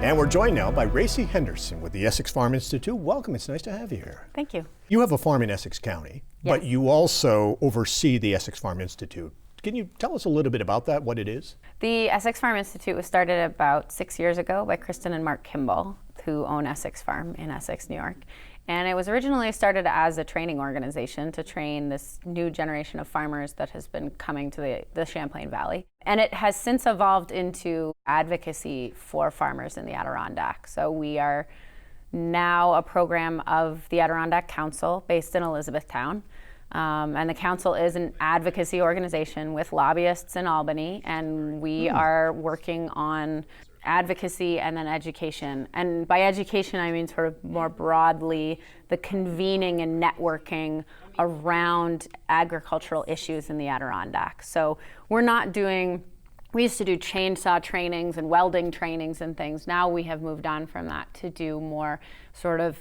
And we're joined now by Racey Henderson with the Essex Farm Institute. Welcome, it's nice to have you here. Thank you. You have a farm in Essex County, Yes. but you also oversee the Essex Farm Institute. Can you tell us a little bit about that, what it is? The Essex Farm Institute was started about 6 years ago by Kristen and Mark Kimball, who own Essex Farm in Essex, New York. And it was originally started as a training organization to train this new generation of farmers that has been coming to the Champlain Valley. And it has since evolved into advocacy for farmers in the Adirondack. So we are now a program of the Adirondack Council based in Elizabethtown. And the council is an advocacy organization with lobbyists in Albany, and we are working on advocacy and then education. And by education, I mean sort of more broadly the convening and networking around agricultural issues in the Adirondack. So we used to do chainsaw trainings and welding trainings and things. Now we have moved on from that to do more sort of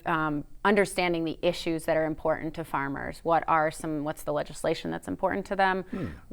understanding the issues that are important to farmers. What's the legislation that's important to them?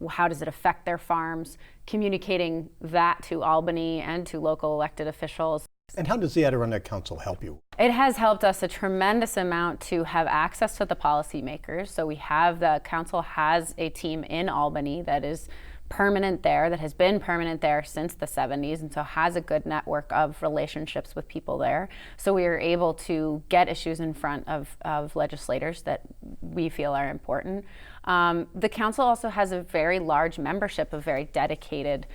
How does it affect their farms? Communicating that to Albany and to local elected officials. And how does the Adirondack Council help you? It has helped us a tremendous amount to have access to the policymakers. So the council has a team in Albany that is permanent there, that has been permanent there since the 70s, and so has a good network of relationships with people there. So we are able to get issues in front of legislators that we feel are important. The council also has a very large membership of very dedicated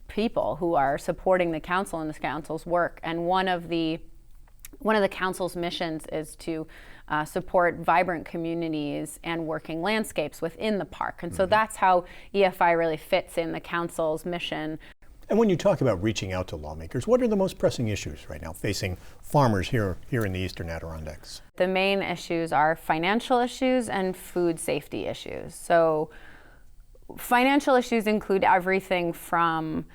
people who are supporting the council and the council's work. And one of the council's missions is to support vibrant communities and working landscapes within the park. And so that's how EFI really fits in the council's mission. And when you talk about reaching out to lawmakers, what are the most pressing issues right now facing farmers here in the Eastern Adirondacks? The main issues are financial issues and food safety issues. So financial issues include everything from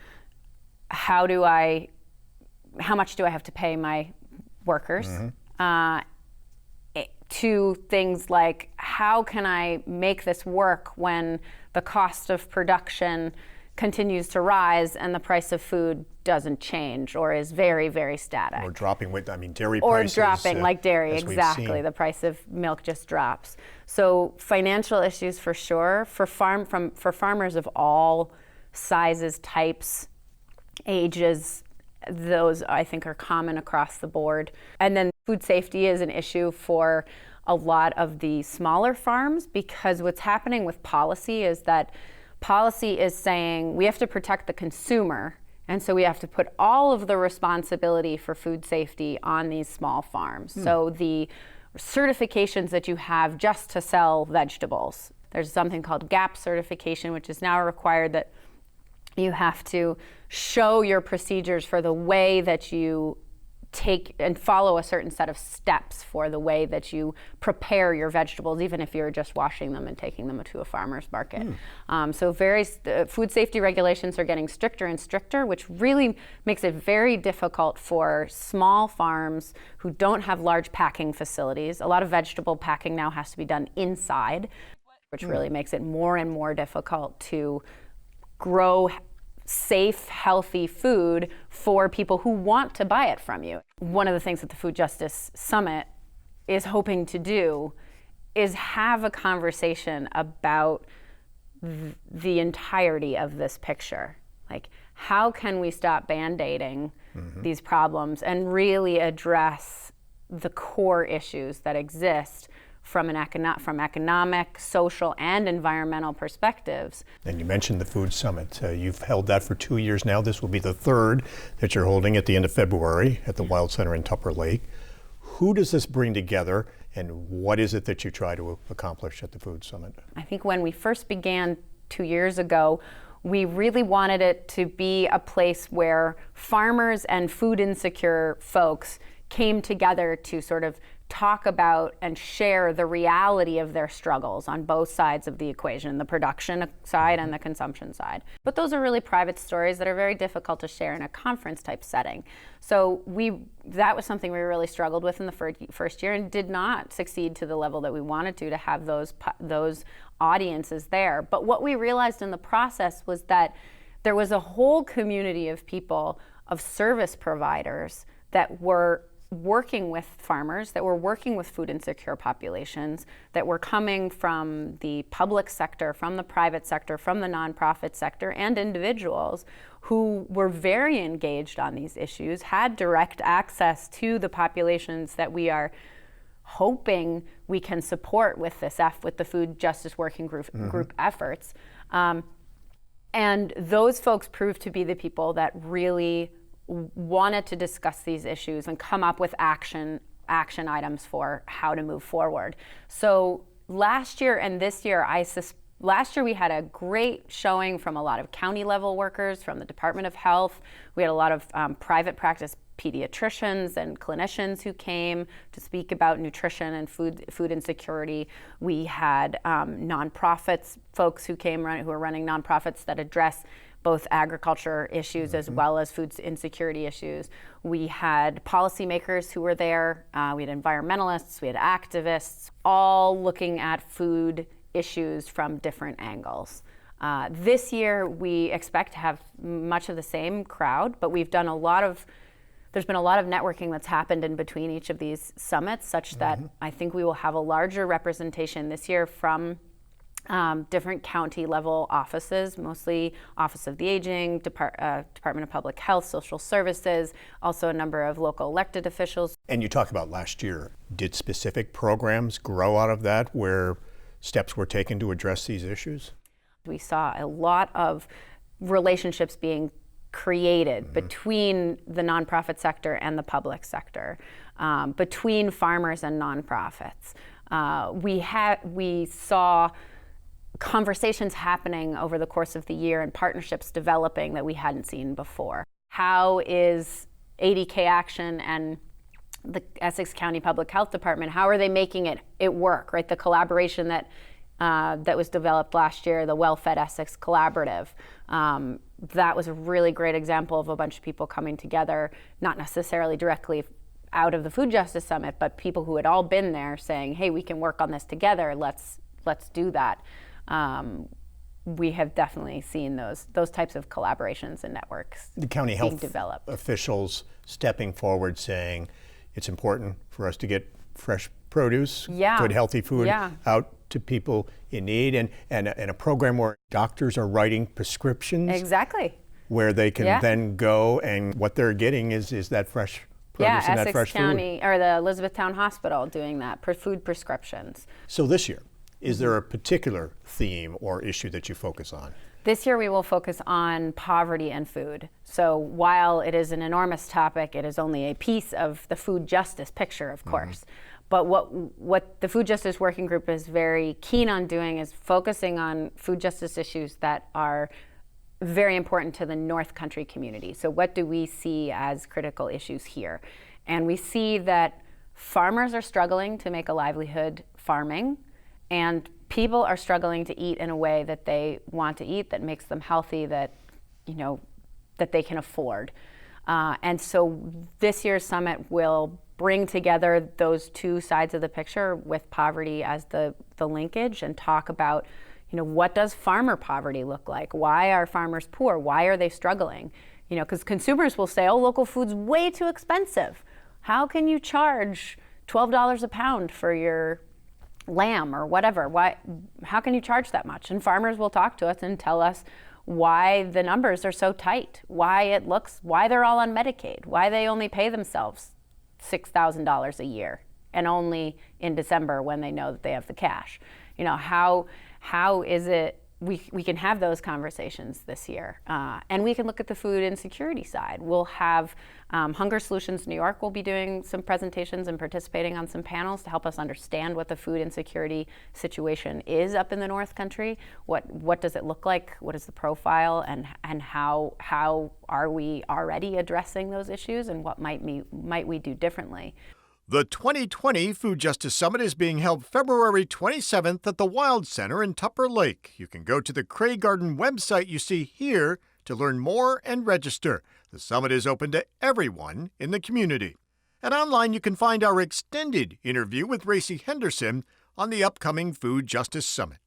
how much do I have to pay my workers, to things like how can I make this work when the cost of production continues to rise and the price of food doesn't change or is very, very static. Or dropping dairy Or prices. dropping, like dairy, exactly. The price of milk just drops. So financial issues for sure. For farmers of all sizes, types, ages, those I think are common across the board. And then food safety is an issue for a lot of the smaller farms, because what's happening with policy is that policy is saying we have to protect the consumer, and so we have to put all of the responsibility for food safety on these small farms. So the certifications that you have just to sell vegetables, there's something called GAP certification, which is now required that you have to show your procedures for the way that you take and follow a certain set of steps for the way that you prepare your vegetables, even if you're just washing them and taking them to a farmer's market. So food safety regulations are getting stricter and stricter, which really makes it very difficult for small farms who don't have large packing facilities. A lot of vegetable packing now has to be done inside, which really makes it more and more difficult to grow safe, healthy food for people who want to buy it from you. One of the things that the Food Justice Summit is hoping to do is have a conversation about the entirety of this picture. Like, how can we stop band-aiding these problems and really address the core issues that exist from economic, social, and environmental perspectives. And you mentioned the Food Summit. You've held that for 2 years now. This will be the third that you're holding at the end of February at the Wild Center in Tupper Lake. Who does this bring together, and what is it that you try to accomplish at the Food Summit? I think when we first began 2 years ago, we really wanted it to be a place where farmers and food insecure folks came together to sort of talk about and share the reality of their struggles on both sides of the equation, the production side and the consumption side. But those are really private stories that are very difficult to share in a conference type setting. So that was something we really struggled with in the first year and did not succeed to the level that we wanted to have those audiences there. But what we realized in the process was that there was a whole community of people, of service providers, that were working with farmers, that were working with food insecure populations, that were coming from the public sector, from the private sector, from the nonprofit sector, and individuals who were very engaged on these issues, had direct access to the populations that we are hoping we can support with this with the Food Justice Working Group efforts. And those folks proved to be the people that really wanted to discuss these issues and come up with action items for how to move forward. So last year and this year, last year we had a great showing from a lot of county level workers, from the Department of Health. We had a lot of private practice pediatricians and clinicians who came to speak about nutrition and food insecurity. We had nonprofits, folks who came who are running nonprofits that address both agriculture issues as well as food insecurity issues. We had policymakers who were there. We had environmentalists, we had activists, all looking at food issues from different angles. This year, we expect to have much of the same crowd, but there's been a lot of networking that's happened in between each of these summits, such that I think we will have a larger representation this year from different county level offices, mostly Office of the Aging, Department of Public Health, Social Services, also a number of local elected officials. And you talk about last year. Did specific programs grow out of that where steps were taken to address these issues? We saw a lot of relationships being created between the nonprofit sector and the public sector, between farmers and nonprofits. We saw conversations happening over the course of the year and partnerships developing that we hadn't seen before. How is ADK Action and the Essex County Public Health Department, how are they making it work, right? The collaboration that was developed last year, the Well-Fed Essex Collaborative, that was a really great example of a bunch of people coming together, not necessarily directly out of the Food Justice Summit, but people who had all been there saying, hey, we can work on this together, let's do that. We have definitely seen those types of collaborations and networks the county health developed. Officials stepping forward saying it's important for us to get fresh produce, good healthy food out to people in need, and a program where doctors are writing prescriptions. Exactly. Where they can then go, and what they're getting is that fresh produce and that fresh Essex County, or the Elizabethtown Hospital doing that, food prescriptions. So this year, is there a particular theme or issue that you focus on? This year we will focus on poverty and food. So while it is an enormous topic, it is only a piece of the food justice picture, of course. But what the Food Justice Working Group is very keen on doing is focusing on food justice issues that are very important to the North Country community. So what do we see as critical issues here? And we see that farmers are struggling to make a livelihood farming, and people are struggling to eat in a way that they want to eat, that makes them healthy, that they can afford. And so this year's summit will bring together those two sides of the picture with poverty as the linkage, and talk about, what does farmer poverty look like? Why are farmers poor? Why are they struggling? Because consumers will say, oh, local food's way too expensive. How can you charge $12 a pound for your lamb or whatever? How can you charge that much? And farmers will talk to us and tell us why the numbers are so tight, why they're all on Medicaid, why they only pay themselves $6,000 a year, and only in December when they know that they have the cash. How is it we can have those conversations this year, and we can look at the food insecurity side. We'll have Hunger Solutions New York will be doing some presentations and participating on some panels to help us understand what the food insecurity situation is up in the North Country. What does it look like? What is the profile, and how are we already addressing those issues, and what might we do differently? The 2020 Food Justice Summit is being held February 27th at the Wild Center in Tupper Lake. You can go to the Cray Garden website you see here to learn more and register. The summit is open to everyone in the community. And online you can find our extended interview with Racey Henderson on the upcoming Food Justice Summit.